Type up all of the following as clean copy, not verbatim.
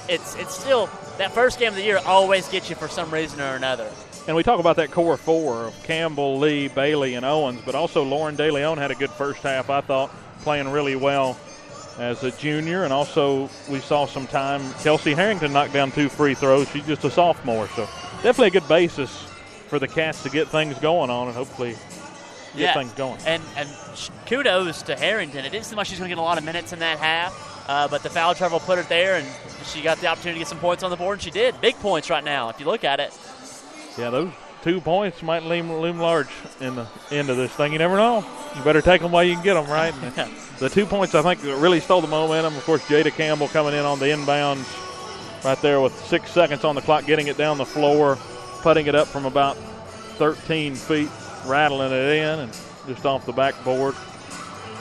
it's still that first game of the year always gets you for some reason or another. And we talk about that core four of Campbell, Lee, Bailey, and Owens, but also Lauren De Leon had a good first half, I thought, playing really well as a junior. And also we saw some time Kelsey Harrington knocked down 2 free throws. She's just a sophomore, so definitely a good basis for the Cats to get things going on and hopefully get things going. And kudos to Harrington. It didn't seem like she's going to get a lot of minutes in that half, but the foul trouble put her there, and she got the opportunity to get some points on the board, and she did. Big points right now, if you look at it. Yeah, those 2 points might loom large in the end of this thing. You never know. You better take them while you can get them, right? The 2 points, I think, that really stole the momentum. Of course, Jada Campbell coming in on the inbounds right there with 6 seconds on the clock, getting it down the floor, putting it up from about 13 feet, rattling it in, and just off the backboard.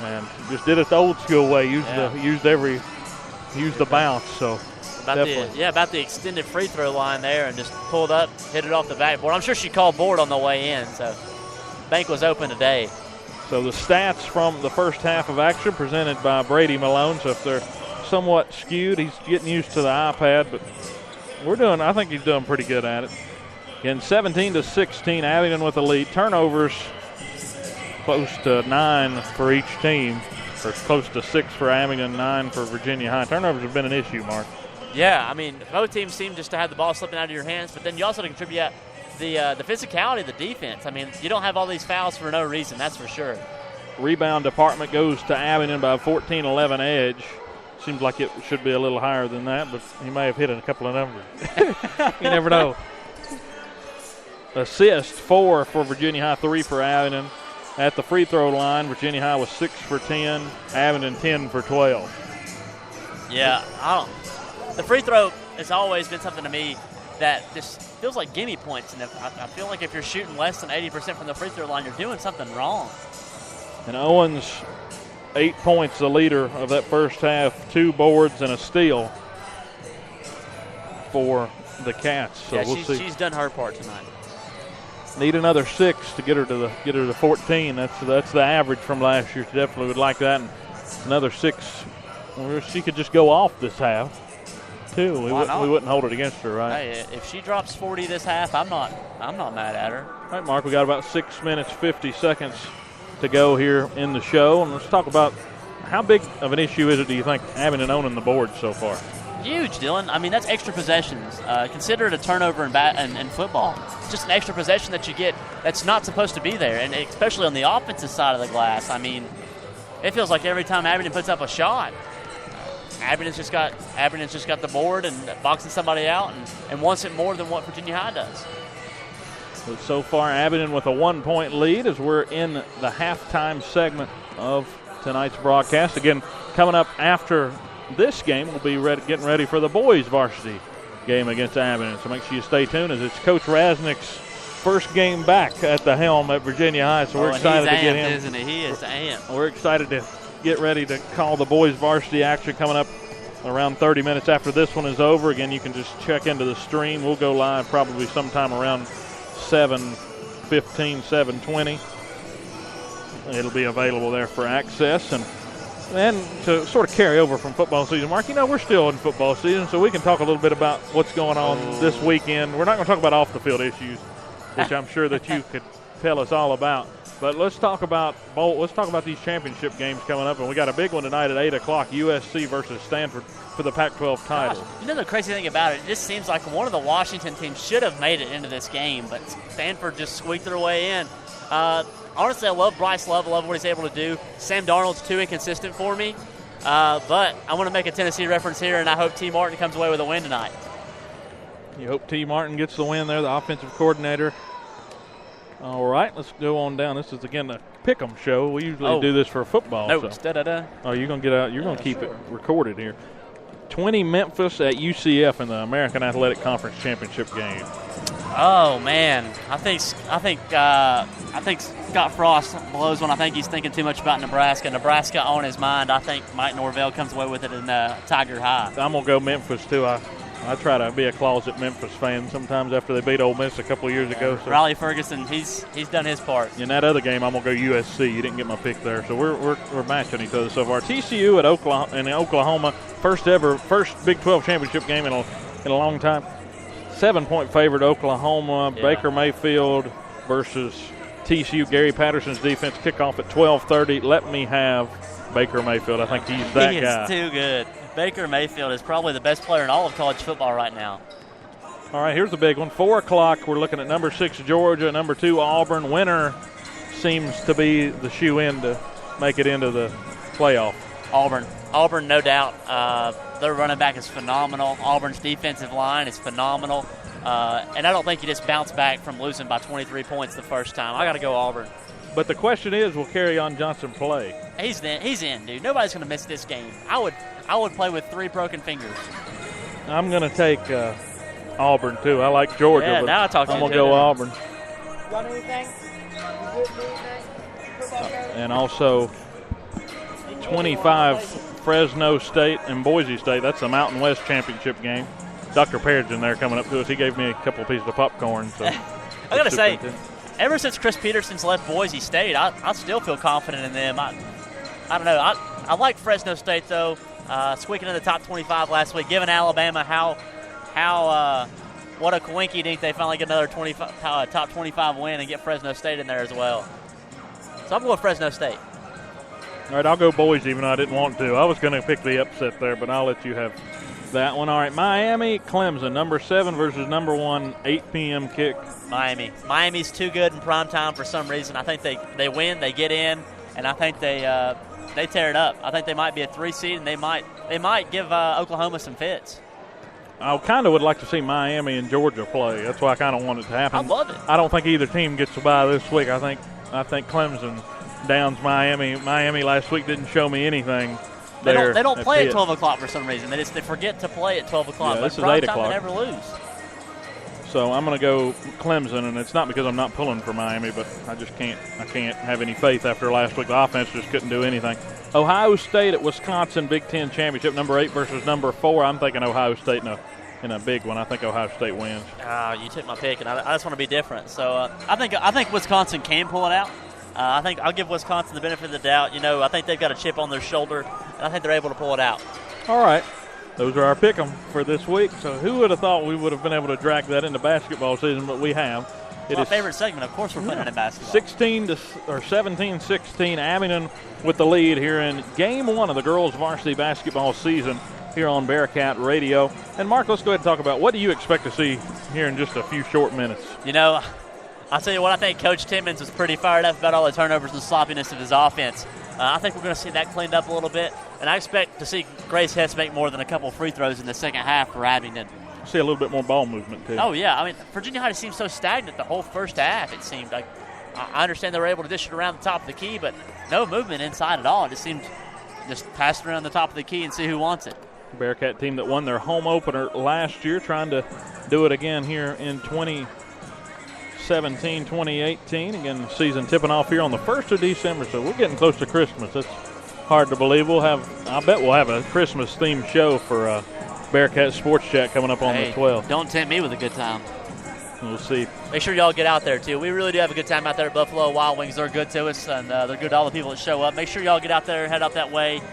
And just did it the old school way, used the bounce, so. About the extended free throw line there and just pulled up, hit it off the backboard. I'm sure she called board on the way in, so bank was open today. So the stats from the first half of action presented by Brady Malone. So if they're somewhat skewed, he's getting used to the iPad, but I think he's doing pretty good at it. Again, 17-16, Abingdon with the lead. Turnovers close to 9 for each team, or close to 6 for Abingdon, 9 for Virginia High. Turnovers have been an issue, Mark. Yeah, I mean, both teams seem just to have the ball slipping out of your hands, but then you also contribute the physicality of the defense. I mean, you don't have all these fouls for no reason, that's for sure. Rebound department goes to Abingdon by 14-11 edge. Seems like it should be a little higher than that, but he may have hit a couple of numbers. You never know. Assist, 4 for Virginia High, 3 for Abingdon. At the free throw line, Virginia High was 6 for 10, Abingdon 10 for 12. Yeah, the free throw has always been something to me that just feels like gimme points. And I feel like if you're shooting less than 80% from the free throw line, you're doing something wrong. And Owens, 8 points, the leader of that first half, 2 boards and a steal for the Cats. So yeah, we'll see. She's done her part tonight. Need another 6 to get her to 14. That's the average from last year. She definitely would like that. And another 6. She could just go off this half. We wouldn't hold it against her, right? Hey, if she drops 40 this half, I'm not mad at her. All right, Mark, we got about 6 minutes, 50 seconds to go here in the show, and let's talk about how big of an issue is it, do you think, Abingdon owning the board so far? Huge, Dylan. I mean, that's extra possessions. Consider it a turnover in football. It's just an extra possession that you get that's not supposed to be there, and especially on the offensive side of the glass. I mean, it feels like every time Abingdon puts up a shot, Abingdon's just got the board and boxing somebody out and wants it more than what Virginia High does. So far, Abingdon with a 1-point lead as we're in the halftime segment of tonight's broadcast. Again, coming up after this game, we'll be getting ready for the boys' varsity game against Abingdon. So make sure you stay tuned as it's Coach Rasnick's first game back at the helm at Virginia High. So we're excited to get him. Isn't he? He is amped. We're excited to get ready to call the boys varsity action coming up around 30 minutes after this one is over. Again, you can just check into the stream. We'll go live probably sometime around 7:15, 7:20. It'll be available there for access. And to sort of carry over from football season, Mark, we're still in football season, so we can talk a little bit about what's going on this weekend. We're not going to talk about off-the-field issues, which I'm sure that you could tell us all about. But let's talk about these championship games coming up, and we got a big one tonight at 8 o'clock, USC versus Stanford for the Pac-12 title. Gosh, you know the crazy thing about it just seems like one of the Washington teams should have made it into this game, but Stanford just squeaked their way in. Honestly, I love Bryce Love. I love what he's able to do. Sam Darnold's too inconsistent for me, but I want to make a Tennessee reference here, and I hope T. Martin comes away with a win tonight. You hope T. Martin gets the win there, the offensive coordinator. All right, let's go on down. This is, again, a pick'em show. We usually do this for football. Notes, so. da-da-da. Oh, you're going to get out. You're going to keep it recorded here. 20 Memphis at UCF in the American Athletic Conference Championship game. Oh man, I think Scott Frost blows one. I think he's thinking too much about Nebraska. Nebraska on his mind. I think Mike Norvell comes away with it in Tiger High. I'm gonna go Memphis too. I try to be a closet Memphis fan sometimes after they beat Ole Miss a couple of years ago. So. Riley Ferguson, he's done his part. In that other game, I'm gonna go USC. You didn't get my pick there, so we're matching each other so far. TCU at Oklahoma, first Big 12 championship game in a long time. 7-point favorite Oklahoma. Yeah. Baker Mayfield versus TCU. Gary Patterson's defense kickoff at 12:30. Let me have Baker Mayfield. I think he's that guy. He is too good. Baker Mayfield is probably the best player in all of college football right now. All right, here's the big one. 4 o'clock, we're looking at number 6 Georgia, number 2 Auburn. Winner seems to be the shoe-in to make it into the playoff. Auburn, no doubt. Their running back is phenomenal. Auburn's defensive line is phenomenal. And I don't think you just bounce back from losing by 23 points the first time. I got to go Auburn. But the question is, will Kerryon Johnson play? He's in, dude. Nobody's going to miss this game. I would play with 3 broken fingers. I'm going to take Auburn, too. I like Georgia, but now I'm going to go Auburn. Got anything? And also 25 Fresno State and Boise State. That's the Mountain West Championship game. Dr. Perridge in there coming up to us. He gave me a couple of pieces of popcorn. So I got to say, ever since Chris Peterson's left Boise State, I still feel confident in them. I don't know. I like Fresno State, though. Squeaking in the top 25 last week, giving Alabama what a coinky dink they finally get another top 25 win and get Fresno State in there as well. So I'm going Fresno State. All right, I'll go Boise, even though I didn't want to. I was going to pick the upset there, but I'll let you have that one. All right, Miami, Clemson, number 7 versus number 1, 8 p.m. kick. Miami's too good in prime time for some reason. I think they win, they get in, and I think they tear it up. I think they might be a 3 seed, and they might give Oklahoma some fits. I kind of would like to see Miami and Georgia play. That's why I kind of want it to happen. I love it. I don't think either team gets a bye this week. I think Clemson downs Miami. Miami last week didn't show me anything. They don't play at 12 o'clock for some reason. They forget to play at 12 o'clock. Yeah, this is 8 o'clock. They never lose. So I'm going to go Clemson, and it's not because I'm not pulling for Miami, but I just can't have any faith after last week. The offense just couldn't do anything. Ohio State at Wisconsin, Big Ten Championship, number 8 versus number 4. I'm thinking Ohio State in a big one. I think Ohio State wins. You took my pick, and I just want to be different. So I think Wisconsin can pull it out. I think I'll give Wisconsin the benefit of the doubt. I think they've got a chip on their shoulder, and I think they're able to pull it out. All right. Those are our pick-em for this week. So who would have thought we would have been able to drag that into basketball season, but we have. It's my favorite segment. Of course we're putting it in basketball. 17-16, Abingdon with the lead here in Game 1 of the girls' varsity basketball season here on Bearcat Radio. And, Mark, let's go ahead and talk about what do you expect to see here in just a few short minutes? I'll tell you what, I think Coach Timmons was pretty fired up about all the turnovers and sloppiness of his offense. I think we're going to see that cleaned up a little bit, and I expect to see Grace Hess make more than a couple free throws in the second half for Abingdon. See a little bit more ball movement, too. Oh, yeah. Virginia High seemed so stagnant the whole first half, it seemed. Like, I understand they were able to dish it around the top of the key, but no movement inside at all. It just seemed just pass it around the top of the key and see who wants it. Bearcat team that won their home opener last year, trying to do it again here in 2017, 2018. Again, season tipping off here on the 1st of December, so we're getting close to Christmas. That's hard to believe. I bet we'll have a Christmas-themed show for Bearcat Sports Chat coming up on the 12th. Don't tempt me with a good time. We'll see. Make sure y'all get out there, too. We really do have a good time out there at Buffalo Wild Wings. They're good to us, and they're good to all the people that show up. Make sure y'all get out there, head out that way.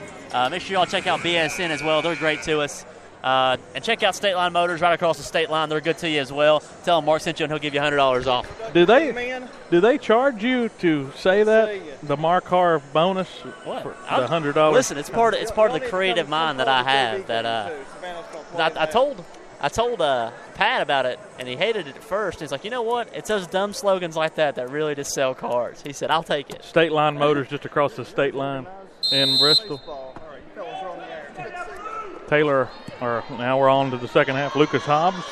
Make sure y'all check out BSN as well. They're great to us. And check out State Line Motors right across the state line. They're good to you as well. Tell them Mark sent you and he'll give you $100 off. Do they charge you to say that? The Mark Carr bonus? What? For the $100? Listen, it's part of the creative mind that I have. I told Pat about it, and he hated it at first. He's like, you know what? It's those dumb slogans like that really just sell cars. He said, I'll take it. State Line Motors just across the state line in Bristol. Taylor, now we're on to the second half. Lucas Hobbs,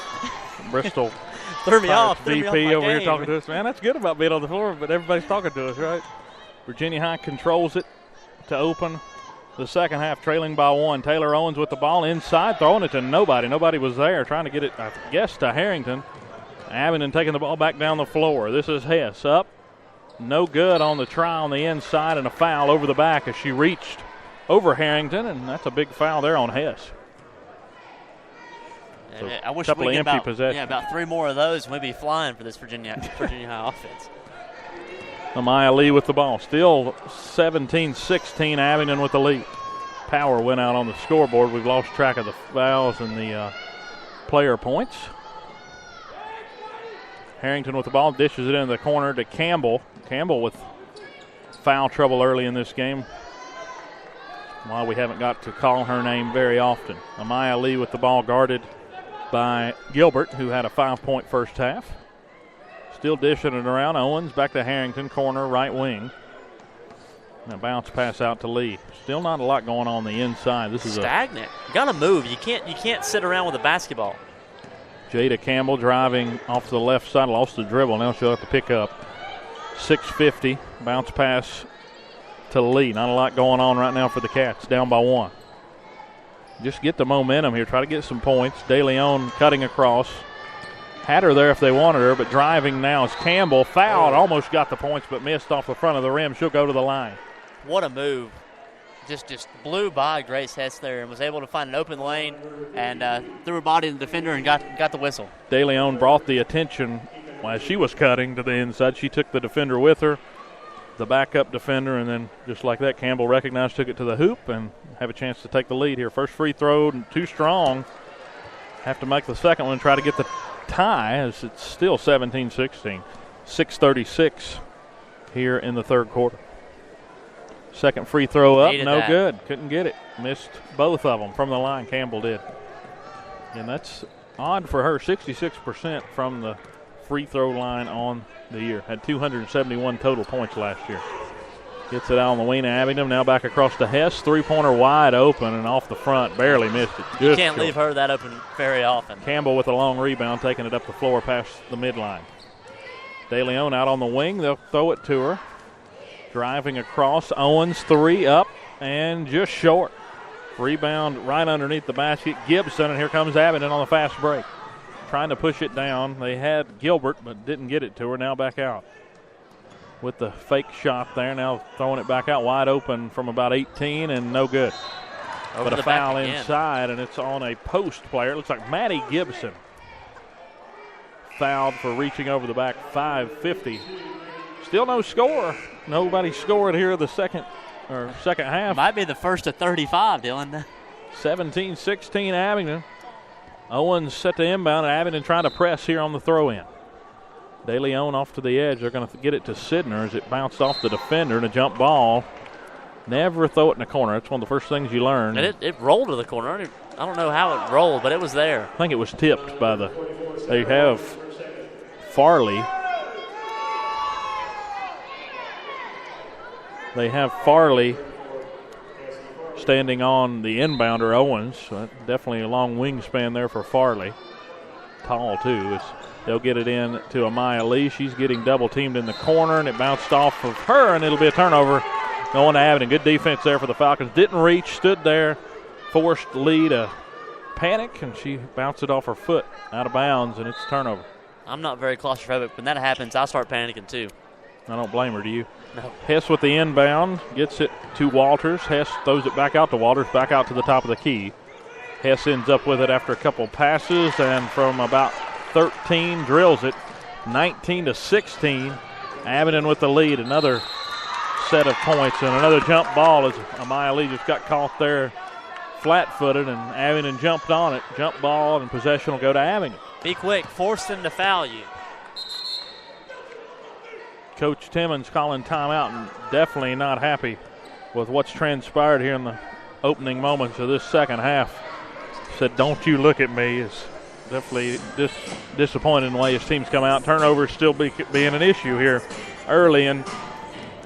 Bristol. Threw me off. VP over here talking to us. Man, that's good about being on the floor, but everybody's talking to us, right? Virginia High controls it to open the second half, trailing by 1. Taylor Owens with the ball inside, throwing it to nobody. Nobody was there, trying to get it, I guess, to Harrington. Abingdon taking the ball back down the floor. This is Hess up. No good on the try on the inside, and a foul over the back as she reached over Harrington, and that's a big foul there on Hess. So I wish couple we of could empty possessions. Yeah, about 3 more of those, and we'd be flying for this Virginia High offense. Amaya Lee with the ball. Still 17-16, Abingdon with the lead. Power went out on the scoreboard. We've lost track of the fouls and the player points. Harrington with the ball, dishes it in the corner to Campbell. Campbell with foul trouble early in this game. Why we haven't got to call her name very often. Amaya Lee with the ball, guarded by Gilbert, who had a 5-point first half. Still dishing it around. Owens back to Harrington, corner, right wing. And a bounce pass out to Lee. Still not a lot going on the inside. This is stagnant. You got to move. You can't sit around with a basketball. Jada Campbell driving off to the left side, lost the dribble. Now she'll have to pick up. 6:50, bounce pass to Lee. Not a lot going on right now for the Cats, down by 1. Just get the momentum here, try to get some points. De Leon cutting across. Had her there if they wanted her, but driving now is Campbell. Fouled, almost got the points, but missed off the front of the rim. She'll go to the line. What a move. Just blew by Grace Hess there and was able to find an open lane and threw her body to the defender and got the whistle. De Leon brought the attention while she was cutting to the inside. She took the defender with her, the backup defender, and then just like that, Campbell recognized, took it to the hoop and have a chance to take the lead here. First free throw, too strong. Have to make the second one, try to get the tie as it's still 17-16. 6:36 here in the third quarter. Second free throw up, no good. Couldn't get it. Missed both of them from the line, Campbell did. And that's odd for her, 66% from the free throw line on the year. Had 271 total points last year. Gets it out on the wing to Abingdon, now back across to Hess. Three-pointer wide open and off the front, barely missed it. You can't leave her that open very often. Campbell with a long rebound, taking it up the floor past the midline. De Leon out on the wing, they'll throw it to her. Driving across, Owens, 3 up and just short. Rebound right underneath the basket. Gibson, and here comes Abingdon on the fast break. Trying to push it down. They had Gilbert, but didn't get it to her. Now back out with the fake shot there. Now throwing it back out wide open from about 18 and no good. But a foul inside, and it's on a post player. It looks like Maddie Gibson fouled for reaching over the back. 5:50. Still no score. Nobody scored here the second half. Might be the first of 35, Dylan. 17-16 Abingdon. Owens set to inbound, and Abingdon trying to press here on the throw-in. De Leon off to the edge. They're going to get it to Sidner as it bounced off the defender and a jump ball. Never throw it in the corner. That's one of the first things you learn. And it rolled to the corner. I don't know how it rolled, but it was there. I think it was tipped by they have Farley. They have Farley standing on the inbounder, Owens. Definitely a long wingspan there for Farley. Tall, too. They'll get it in to Amaya Lee. She's getting double-teamed in the corner, and it bounced off of her, and it'll be a turnover going to Abingdon. Good defense there for the Falcons. Didn't reach, stood there, forced Lee to panic, and she bounced it off her foot out of bounds, and it's a turnover. I'm not very claustrophobic. When that happens, I'll start panicking, too. I don't blame her, do you? No. Hess with the inbound, gets it to Walters. Hess throws it back out to Walters, back out to the top of the key. Hess ends up with it after a couple passes, and from about 13 drills it. 19-16. Abingdon with the lead. Another set of points and another jump ball as Amaya Lee just got caught there flat-footed, and Abingdon jumped on it. Jump ball, and possession will go to Abingdon. Be quick. Force them to foul you. Coach Timmons calling timeout and definitely not happy with what's transpired here in the opening moments of this second half. Said, "Don't you look at me." Is definitely disappointed in the way his team's come out. Turnovers still being an issue here early, and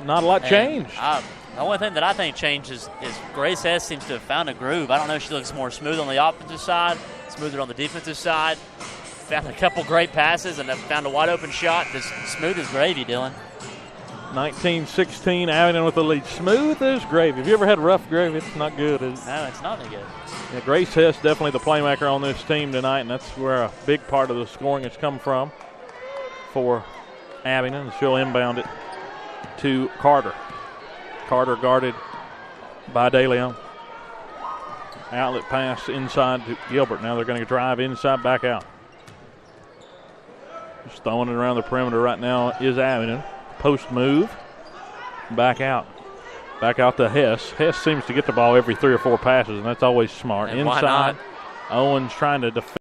not a lot changed. The only thing that I think changed is Grace Hess seems to have found a groove. I don't know if she looks more smooth on the offensive side, smoother on the defensive side. Found a couple great passes and found a wide-open shot. Just smooth as gravy, Dylan. 19-16, Abingdon with the lead. Smooth as gravy. Have you ever had rough gravy? It's not good, is it? No, it's not any good. Yeah, Grace Hess definitely the playmaker on this team tonight, and that's where a big part of the scoring has come from for Abingdon. She'll inbound it to Carter. Carter guarded by De Leon. Outlet pass inside to Gilbert. Now they're going to drive inside, back out. Just throwing it around the perimeter right now is Abingdon. Post move. Back out. Back out to Hess. Hess seems to get the ball every 3 or 4 passes, and that's always smart. And inside. why not? Owens trying to defend.